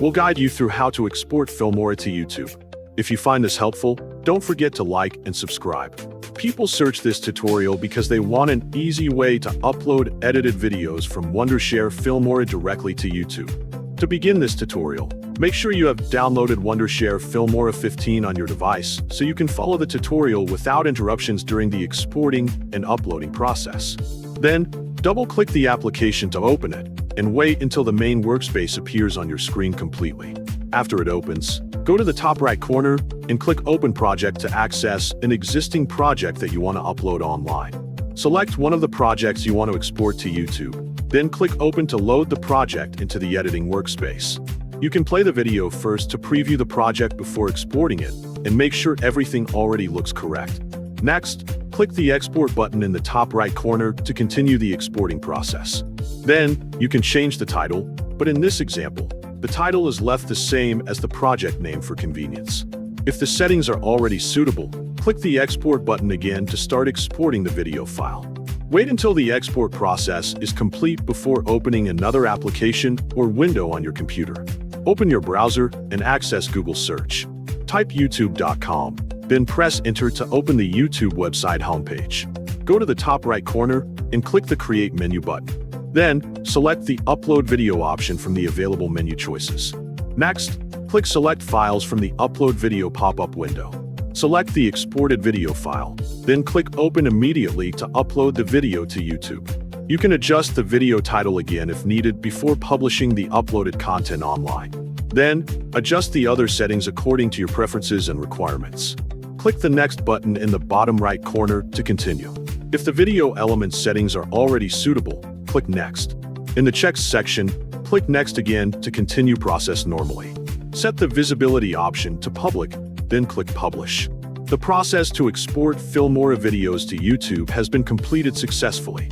We'll guide you through how to export Filmora to YouTube. If you find this helpful, don't forget to like and subscribe. People search this tutorial because they want an easy way to upload edited videos from Wondershare Filmora directly to YouTube. To begin this tutorial, make sure you have downloaded Wondershare Filmora 15 on your device so you can follow the tutorial without interruptions during the exporting and uploading process. Then, double-click the application to open it, and wait until the main workspace appears on your screen completely. After it opens, go to the top right corner and click Open Project to access an existing project that you want to upload online. Select one of the projects you want to export to YouTube, then click Open to load the project into the editing workspace. You can play the video first to preview the project before exporting it and make sure everything already looks correct. Next, click the Export button in the top right corner to continue the exporting process. Then, you can change the title, but in this example, the title is left the same as the project name for convenience. If the settings are already suitable, click the Export button again to start exporting the video file. Wait until the export process is complete before opening another application or window on your computer. Open your browser and access Google search. Type youtube.com, then press Enter to open the YouTube website homepage. Go to the top right corner and click the Create menu button. Then, select the Upload Video option from the available menu choices. Next, click Select Files from the Upload Video pop-up window. Select the exported video file, then click Open immediately to upload the video to YouTube. You can adjust the video title again if needed before publishing the uploaded content online. Then, adjust the other settings according to your preferences and requirements. Click the Next button in the bottom right corner to continue. If the video element settings are already suitable, click Next. In the Checks section, click Next again to continue process normally. Set the visibility option to Public, then click Publish. The process to export Filmora videos to YouTube has been completed successfully.